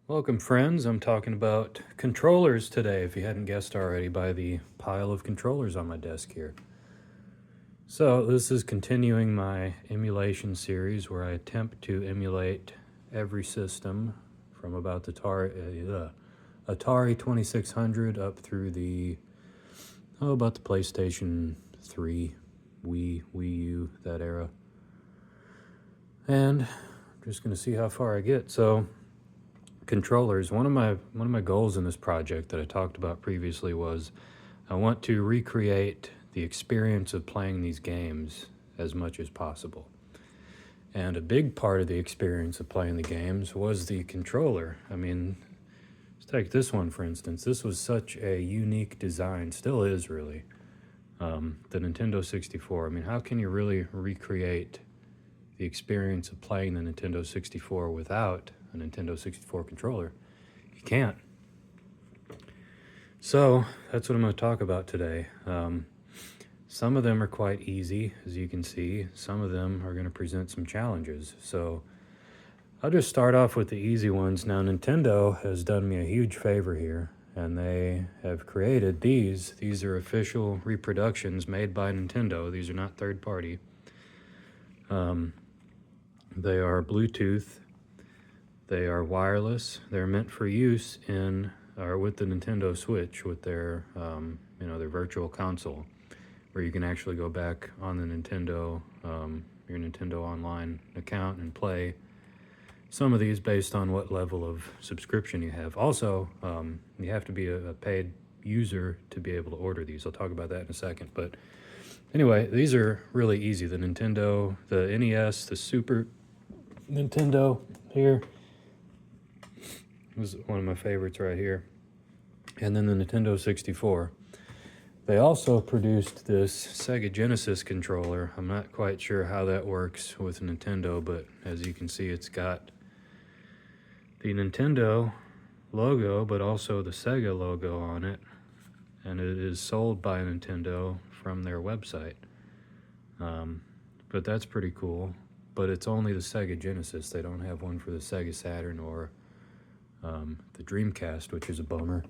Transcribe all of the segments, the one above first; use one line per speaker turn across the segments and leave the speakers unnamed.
Welcome, friends. I'm talking about controllers today, if you hadn't guessed already by the pile of controllers on my desk here. So, this is continuing my emulation series where I attempt to emulate every system from about the Atari 2600 up through about the PlayStation 3, Wii U, that era. And I'm just going to see how far I get. So, controllers, one of my goals in this project that I talked about previously was I want to recreate the experience of playing these games as much as possible. And a big part of the experience of playing the games was the controller. I mean, let's take this one for instance. This was such a unique design, still is really. The Nintendo 64. I mean, how can you really recreate the experience of playing the Nintendo 64 without a Nintendo 64 controller? You can't. So that's what I'm going to talk about today. Some of them are quite easy, as you can see. Some of them are going to present some challenges. So I'll just start off with the easy ones. Now, Nintendo has done me a huge favor here, and they have created these. These are official reproductions made by Nintendo. These are not third party. They are Bluetooth. They are wireless. They're meant for use with the Nintendo Switch, with their their virtual console, where you can actually go back on the your Nintendo Online account and play some of these based on what level of subscription you have. Also, you have to be a paid user to be able to order these. I'll talk about that in a second. But anyway, these are really easy. The Nintendo, the NES, the Super Nintendo here. This is one of my favorites right here. And then the Nintendo 64. They also produced this Sega Genesis controller. I'm not quite sure how that works with Nintendo, but as you can see, it's got the Nintendo logo, but also the Sega logo on it. And it is sold by Nintendo from their website. But that's pretty cool. But it's only the Sega Genesis. They don't have one for the Sega Saturn or the Dreamcast, which is a bummer.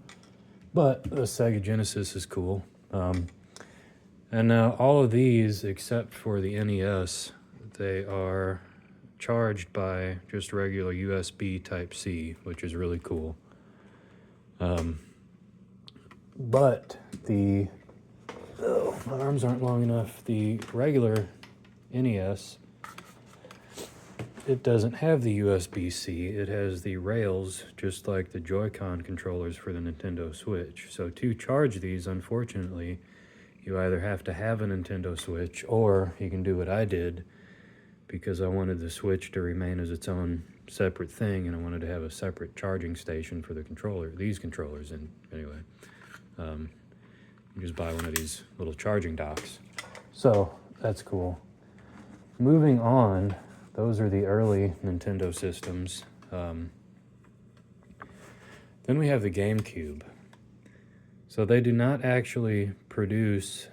But the Sega Genesis is cool. And now all of these, except for the NES, they are charged by just regular USB Type-C, which is really cool. But my arms aren't long enough. The regular NES, it doesn't have the USB-C. It has the rails, just like the Joy-Con controllers for the Nintendo Switch. So to charge these, unfortunately, you either have to have a Nintendo Switch, or you can do what I did, because I wanted the Switch to remain as its own separate thing, and I wanted to have a separate charging station for these controllers. And anyway, you just buy one of these little charging docks. So that's cool. Moving on, those are the early Nintendo systems. Then we have the GameCube. So they do not actually produce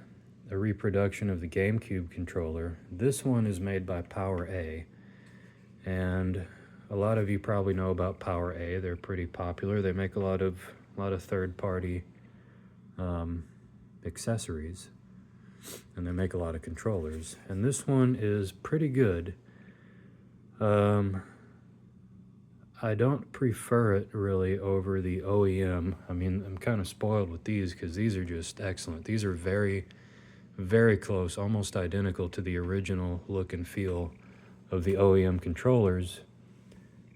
a reproduction of the GameCube controller. This one is made by PowerA, and a lot of you probably know about PowerA. They're pretty popular. They make a lot of third-party accessories, and they make a lot of controllers. And this one is pretty good. I don't prefer it really over the OEM. I mean, I'm kind of spoiled with these because these are just excellent. These are very, very close, almost identical to the original look and feel of the OEM controllers,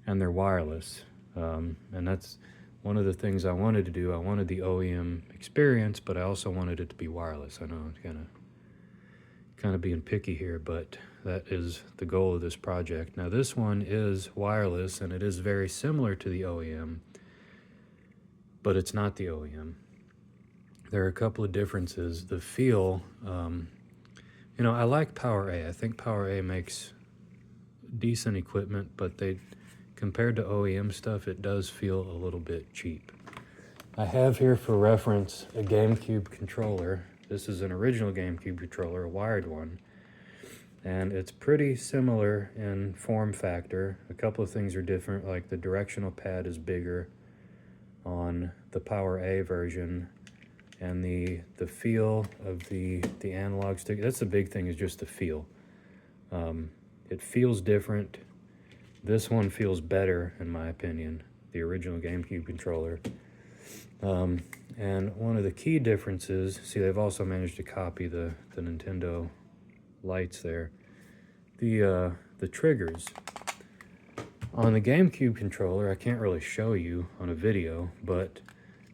and they're wireless. And that's one of the things I wanted to do. I wanted the OEM experience, but I also wanted it to be wireless. I know I'm kind of being picky here, but that is the goal of this project. Now, this one is wireless, and it is very similar to the OEM, but it's not the OEM. There are a couple of differences. The feel, I like PowerA. I think PowerA makes decent equipment, but compared to OEM stuff, it does feel a little bit cheap. I have here for reference a GameCube controller. This is an original GameCube controller, a wired one. and it's pretty similar in form factor. A couple of things are different, like the directional pad is bigger on the Power A version, and the feel of the analog stick, that's the big thing, is just the feel. It feels different. This one feels better, in my opinion, the original GameCube controller. And one of the key differences, see, they've also managed to copy the Nintendo lights there. The triggers. On the GameCube controller, I can't really show you on a video, but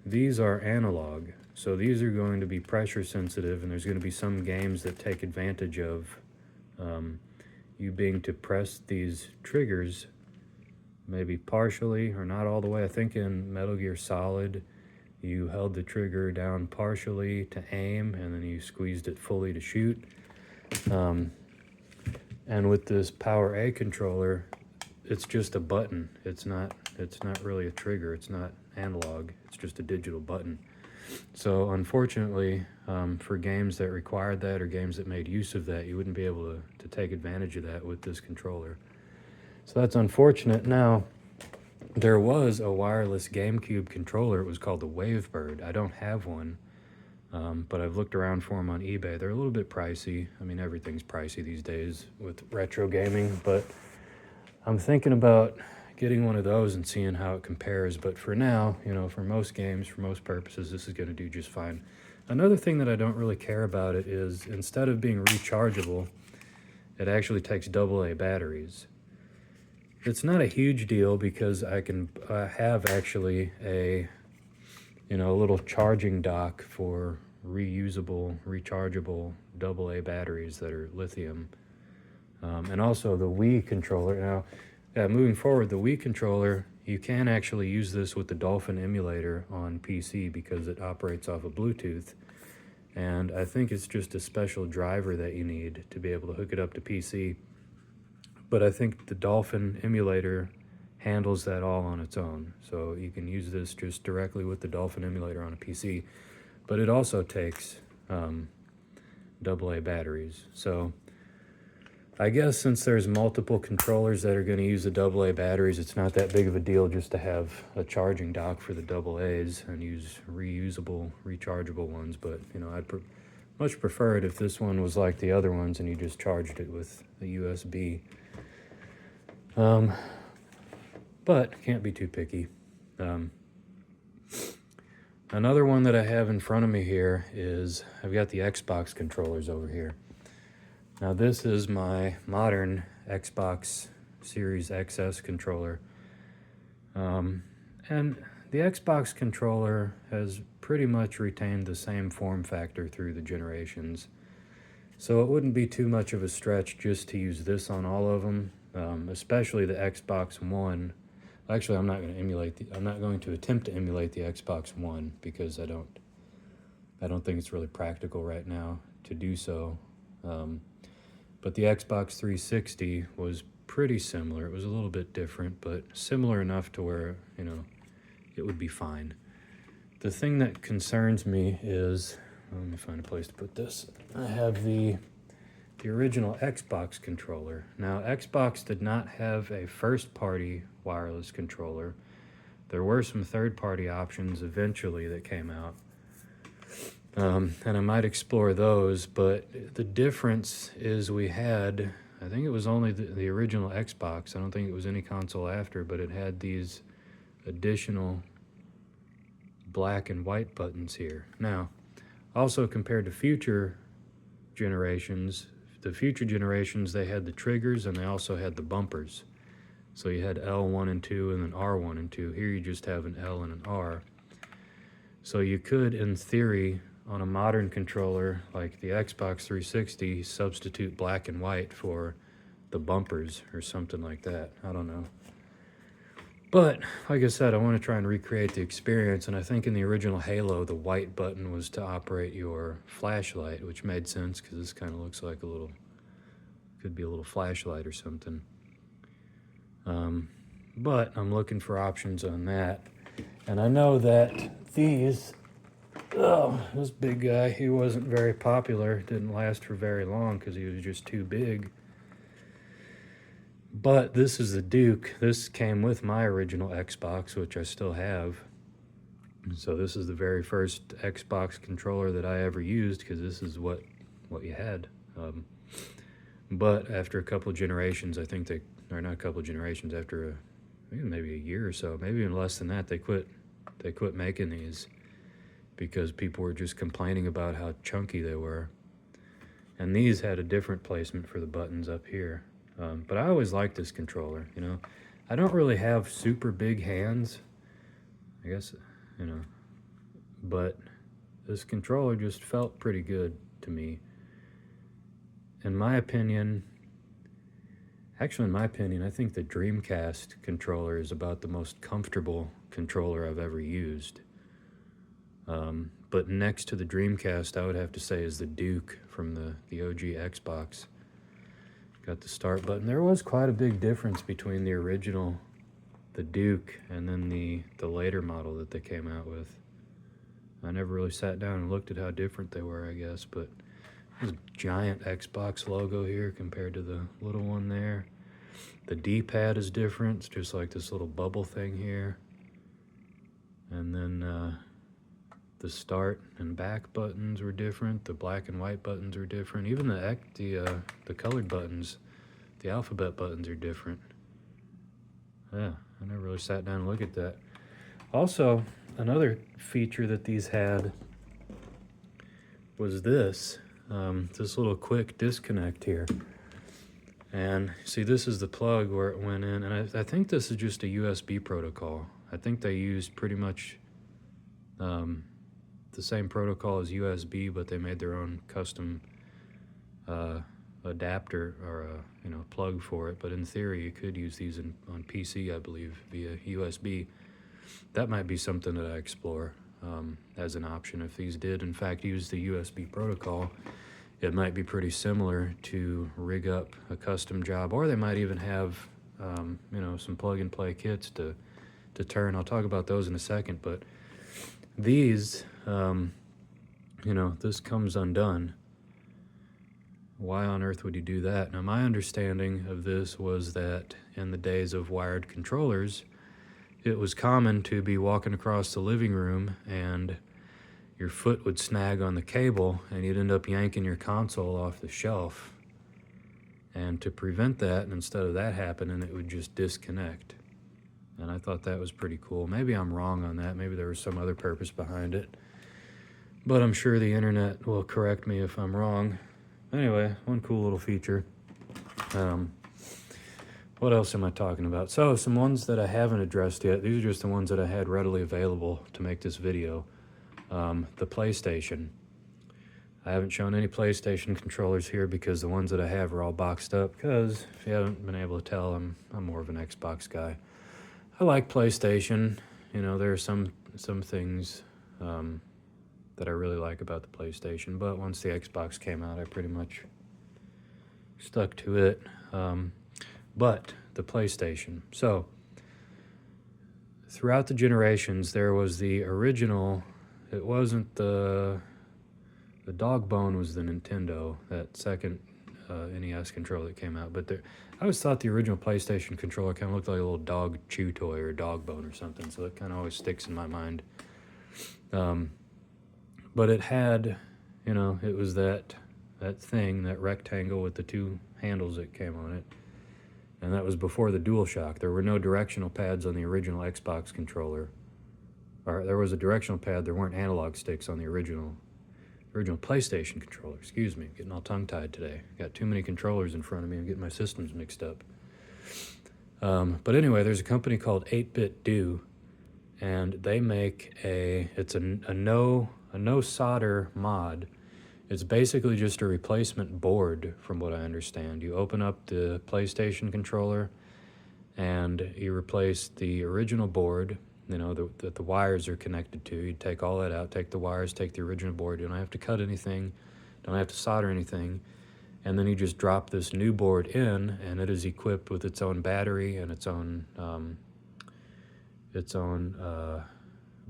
these are analog. So these are going to be pressure sensitive, and there's going to be some games that take advantage of you being to press these triggers maybe partially or not all the way. I think in Metal Gear Solid, you held the trigger down partially to aim, and then you squeezed it fully to shoot. And with this Power A controller, it's just a button. It's not really a trigger. It's not analog. It's just a digital button. So unfortunately, for games that required that or games that made use of that, you wouldn't be able to take advantage of that with this controller. So that's unfortunate. Now, there was a wireless GameCube controller. It was called the Wavebird. I don't have one, but I've looked around for them on eBay. They're a little bit pricey. I mean, everything's pricey these days with retro gaming, but I'm thinking about getting one of those and seeing how it compares. But for now, you know, for most games, for most purposes, this is going to do just fine. Another thing that I don't really care about it is, instead of being rechargeable, it actually takes AA batteries. It's not a huge deal because I have actually a little charging dock for reusable, rechargeable AA batteries that are lithium. And also the Wii controller. Now, moving forward, the Wii controller, you can actually use this with the Dolphin emulator on PC because it operates off of Bluetooth. And I think it's just a special driver that you need to be able to hook it up to PC. But I think the Dolphin emulator handles that all on its own. So you can use this just directly with the Dolphin emulator on a PC. But it also takes AA batteries. So I guess since there's multiple controllers that are going to use the AA batteries, it's not that big of a deal just to have a charging dock for the AA's and use reusable, rechargeable ones. But, I'd much prefer it if this one was like the other ones and you just charged it with a USB. But can't be too picky. Another one that I have in front of me here is I've got the Xbox controllers over here. Now this is my modern Xbox Series XS controller. And the Xbox controller has pretty much retained the same form factor through the generations. So it wouldn't be too much of a stretch just to use this on all of them, especially the Xbox One. Actually, I'm not going to attempt to emulate the Xbox One because I don't think it's really practical right now to do so. But the Xbox 360 was pretty similar. It was a little bit different, but similar enough to where, it would be fine. The thing that concerns me is, let me find a place to put this. I have the original Xbox controller. Now, Xbox did not have a first-party wireless controller. There were some third-party options eventually that came out. And I might explore those, but the difference is I think it was only the original Xbox. I don't think it was any console after, but it had these additional black and white buttons here. Now, also compared to future generations, they had the triggers and they also had the bumpers. So you had L1 and 2 and then R1 and 2. Here you just have an L and an R. So you could, in theory, on a modern controller like the Xbox 360, substitute black and white for the bumpers or something like that. I don't know. But, like I said, I want to try and recreate the experience, and I think in the original Halo, the white button was to operate your flashlight, which made sense because this kind of looks like could be a little flashlight or something. But I'm looking for options on that. And I know that this big guy, he wasn't very popular, didn't last for very long because he was just too big. But this is the Duke. This came with my original Xbox, which I still have. So this is the very first Xbox controller that I ever used, because this is what you had. But after a couple of generations, I think or not a couple of generations, after maybe a year or so, maybe even less than that, they quit making these because people were just complaining about how chunky they were. And these had a different placement for the buttons up here. But I always liked this controller, you know. I don't really have super big hands, I guess, you know, but this controller just felt pretty good to me. In my opinion, I think the Dreamcast controller is about the most comfortable controller I've ever used. But next to the Dreamcast, I would have to say is the Duke from the OG Xbox. Got the start button. There was quite a big difference between the original, the Duke, and then the later model that they came out with. I never really sat down and looked at how different they were, I guess, but there's a giant Xbox logo here compared to the little one there. The D-pad is different. It's just like this little bubble thing here. And then the start and back buttons were different. The black and white buttons are different. Even the colored buttons, the alphabet buttons are different. Yeah, I never really sat down and looked at that. Also, another feature that these had was this little quick disconnect here. And see, this is the plug where it went in, and I think this is just a USB protocol. I think they used pretty much the same protocol as USB, but they made their own custom adapter or plug for it. But in theory, you could use these on PC, I believe, via USB. That might be something that I explore as an option. If these did, in fact, use the USB protocol, it might be pretty similar to rig up a custom job, or they might even have some plug-and-play kits to turn. I'll talk about those in a second, but these, this comes undone. Why on earth would you do that? Now, my understanding of this was that in the days of wired controllers, it was common to be walking across the living room and your foot would snag on the cable and you'd end up yanking your console off the shelf. And to prevent that, instead of that happening, it would just disconnect. And I thought that was pretty cool. Maybe I'm wrong on that. Maybe there was some other purpose behind it. But I'm sure the internet will correct me if I'm wrong. Anyway, one cool little feature. What else am I talking about? So, some ones that I haven't addressed yet. These are just the ones that I had readily available to make this video. The PlayStation. I haven't shown any PlayStation controllers here because the ones that I have are all boxed up. Because if you haven't been able to tell, I'm more of an Xbox guy. I like PlayStation. There are some things that I really like about the PlayStation. But once the Xbox came out, I pretty much stuck to it. But the PlayStation. So, throughout the generations, there was the original. It wasn't the dog bone was the Nintendo, that second NES controller that came out. But I always thought the original PlayStation controller kind of looked like a little dog chew toy or a dog bone or something. So it kind of always sticks in my mind. But it had, it was that thing, that rectangle with the two handles that came on it. And that was before the DualShock. There were no directional pads on the original Xbox controller. Or there was a directional pad. There weren't analog sticks on the original PlayStation controller. Excuse me, I'm getting all tongue-tied today. Got too many controllers in front of me. I'm getting my systems mixed up. But anyway, there's a company called 8-Bit Do, and they make a no solder mod. It's basically just a replacement board, from what I understand. You open up the PlayStation controller, and you replace the original board, that the wires are connected to. You take all that out, take the wires, take the original board. You don't have to cut anything, don't have to solder anything. And then you just drop this new board in, and it is equipped with its own battery and its own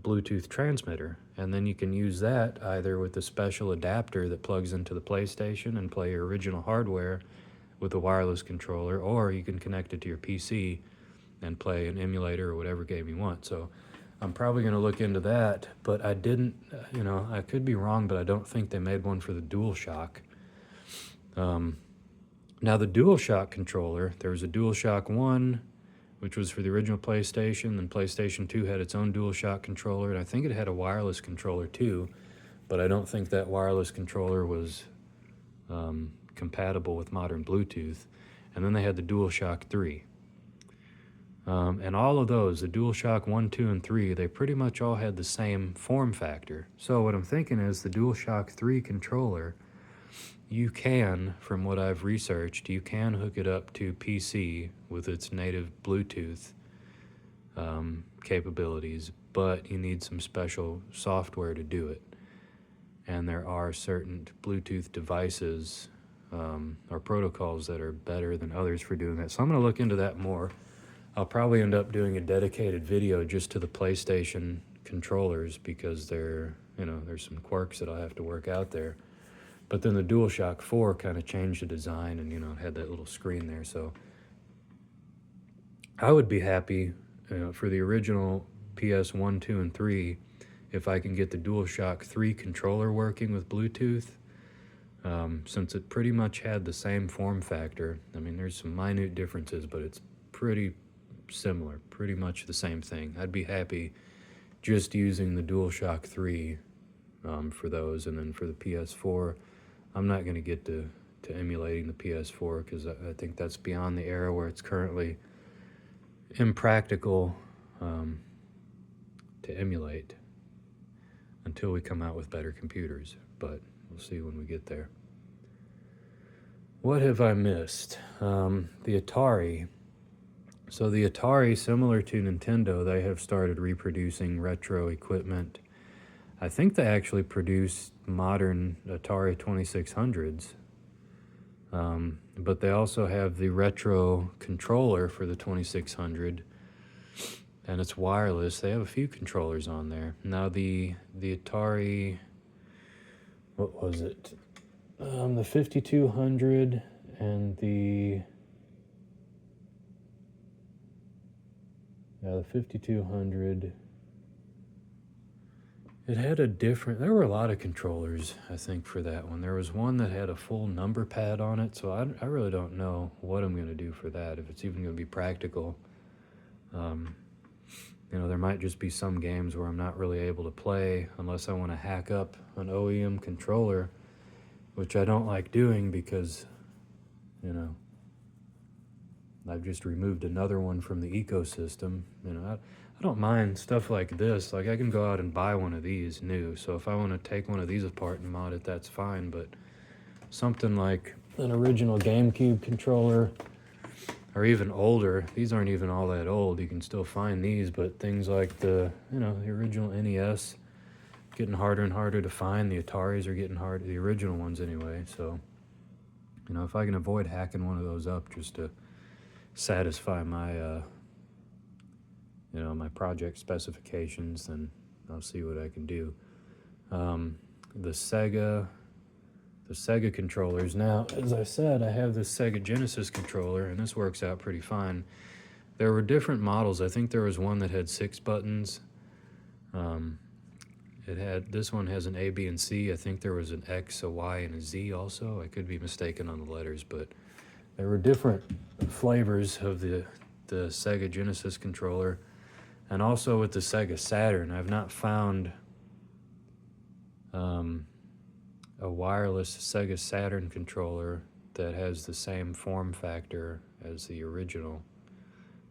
Bluetooth transmitter. And then you can use that either with a special adapter that plugs into the PlayStation and play your original hardware, with a wireless controller, or you can connect it to your PC and play an emulator or whatever game you want. So I'm probably going to look into that, but I didn't, I could be wrong, but I don't think they made one for the DualShock. Now the DualShock controller, there was a DualShock 1, which was for the original PlayStation, and PlayStation 2 had its own DualShock controller, and I think it had a wireless controller too, but I don't think that wireless controller was compatible with modern Bluetooth. And then they had the DualShock 3. And all of those, the DualShock 1, 2, and 3, they pretty much all had the same form factor. So what I'm thinking is the DualShock 3 controller, you can, from what I've researched, you can hook it up to PC with its native Bluetooth capabilities, but you need some special software to do it. And there are certain Bluetooth devices or protocols that are better than others for doing that. So I'm going to look into that more. I'll probably end up doing a dedicated video just to the PlayStation controllers because there's some quirks that I'll have to work out there. But then the DualShock 4 kind of changed the design and, it had that little screen there. So I would be happy for the original PS1, 2, and 3 if I can get the DualShock 3 controller working with Bluetooth, since it pretty much had the same form factor. I mean, there's some minute differences, but it's pretty similar, pretty much the same thing. I'd be happy just using the DualShock 3 for those, and then for the PS4, I'm not going to get to emulating the PS4 because I think that's beyond the era where it's currently impractical to emulate until we come out with better computers, but we'll see when we get there. What have I missed? The Atari. So the Atari, similar to Nintendo, they have started reproducing retro equipment. I think they actually produce modern Atari 2600s, but they also have the retro controller for the 2600, and it's wireless. They have a few controllers on there. Now the Atari, what was it? The 5200 and the 5200. It had there were a lot of controllers, I think, for that one. There was one that had a full number pad on it, so I really don't know what I'm going to do for that, if it's even going to be practical. There might just be some games where I'm not really able to play unless I want to hack up an OEM controller, which I don't like doing because, I've just removed another one from the ecosystem. I don't mind stuff like this. Like, I can go out and buy one of these new, so if I want to take one of these apart and mod it, that's fine. But something like an original GameCube controller, or even older, these aren't even all that old, you can still find these, but things like the original NES, getting harder and harder to find. The Ataris are getting hard, the original ones anyway. So, if I can avoid hacking one of those up just to satisfy my my project specifications, then I'll see what I can do. The Sega controllers. Now, as I said, I have this Sega Genesis controller, and this works out pretty fine. There were different models. I think there was one that had 6 buttons. This one has an A, B, and C. I think there was an X, a Y, and a Z also. I could be mistaken on the letters, but there were different flavors of the Sega Genesis controller. And also with the Sega Saturn, I've not found a wireless Sega Saturn controller that has the same form factor as the original.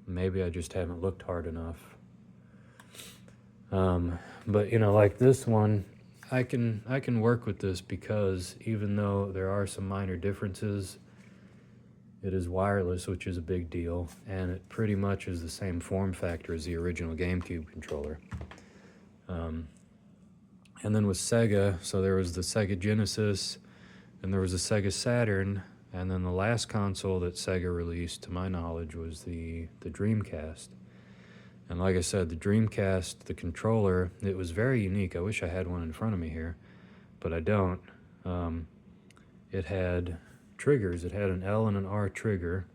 Maybe I just haven't looked hard enough. But like this one, I can work with this because even though there are some minor differences, it is wireless, which is a big deal, and it pretty much is the same form factor as the original GameCube controller. And then with Sega, so there was the Sega Genesis, and there was the Sega Saturn, and then the last console that Sega released, to my knowledge, was the Dreamcast. And like I said, the Dreamcast, the controller, it was very unique. I wish I had one in front of me here, but I don't. It had triggers. It had an L and an R trigger,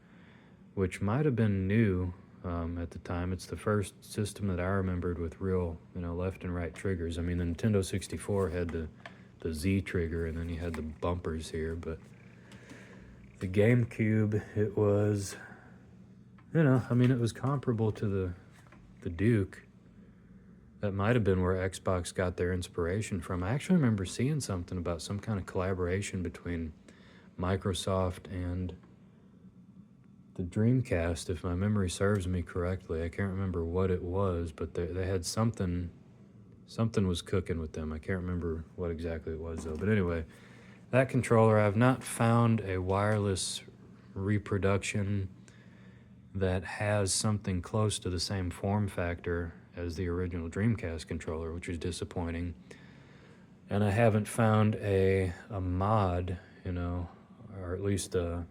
which might have been new at the time. It's the first system that I remembered with real, left and right triggers. I mean, the Nintendo 64 had the Z trigger, and then you had the bumpers here, but the GameCube, it was, it was comparable to the Duke. That might have been where Xbox got their inspiration from. I actually remember seeing something about some kind of collaboration between Microsoft and the Dreamcast, if my memory serves me correctly. I can't remember what it was, but they had something was cooking with them. I can't remember what exactly it was, though. But anyway, that controller, I've not found a wireless reproduction that has something close to the same form factor as the original Dreamcast controller, which is disappointing. And I haven't found a mod, or at least a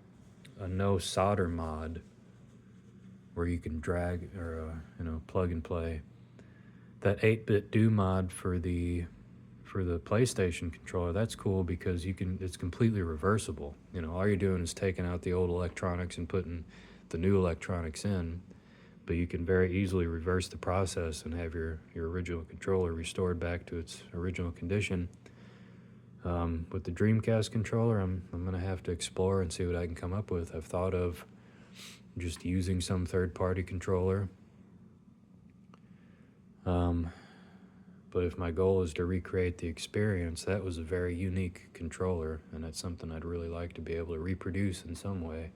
no solder mod where you can drag or plug and play. That 8-bit do mod for the PlayStation controller, that's cool because it's completely reversible. All you're doing is taking out the old electronics and putting the new electronics in, but you can very easily reverse the process and have your original controller restored back to its original condition. With the Dreamcast controller, I'm going to have to explore and see what I can come up with. I've thought of just using some third-party controller. But if my goal is to recreate the experience, that was a very unique controller, and that's something I'd really like to be able to reproduce in some way.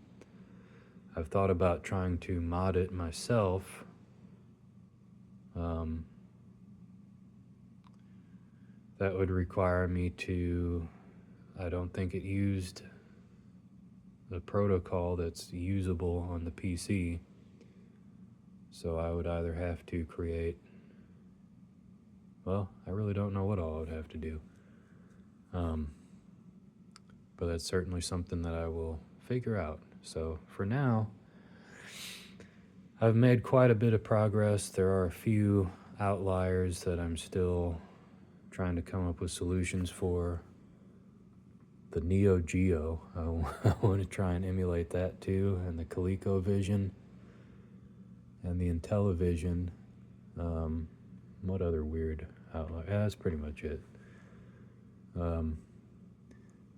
I've thought about trying to mod it myself. That would require me to, I don't think it used the protocol that's usable on the PC. So I would either have to create, well, I really don't know what all I would have to do. But that's certainly something that I will figure out. So for now, I've made quite a bit of progress. There are a few outliers that I'm still trying to come up with solutions for. The Neo Geo, I want to try and emulate that too, and the ColecoVision, and the Intellivision. What other weird outlier? Yeah, that's pretty much it. But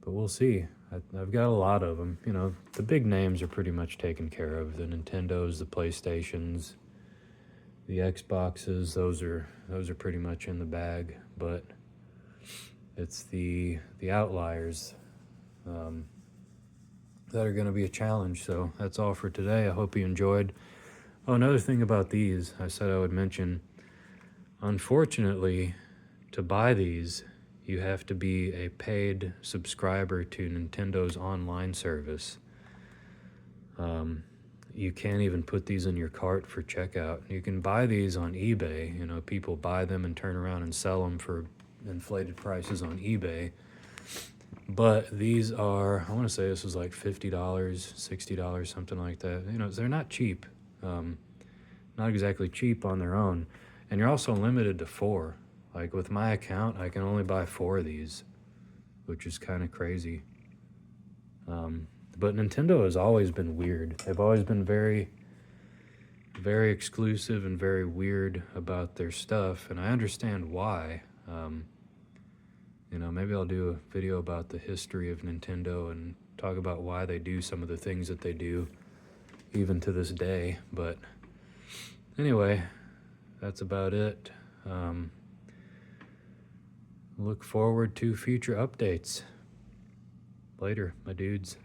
we'll see. I've got a lot of them. The big names are pretty much taken care of. The Nintendos, the PlayStations, the Xboxes. Those are pretty much in the bag. But it's the outliers that are going to be a challenge. So that's all for today. I hope you enjoyed. Oh, another thing about these, I said I would mention. Unfortunately, to buy these, you have to be a paid subscriber to Nintendo's online service. You can't even put these in your cart for checkout. You can buy these on eBay. People buy them and turn around and sell them for inflated prices on eBay. But these are, I want to say this was like $50, $60, something like that. They're not cheap. Not exactly cheap on their own. And you're also limited to 4. Like with my account, I can only buy 4 of these, which is kind of crazy. But Nintendo has always been weird. They've always been very, very exclusive and very weird about their stuff, and I understand why. Maybe I'll do a video about the history of Nintendo and talk about why they do some of the things that they do, even to this day. But anyway, that's about it. Look forward to future updates. Later, my dudes.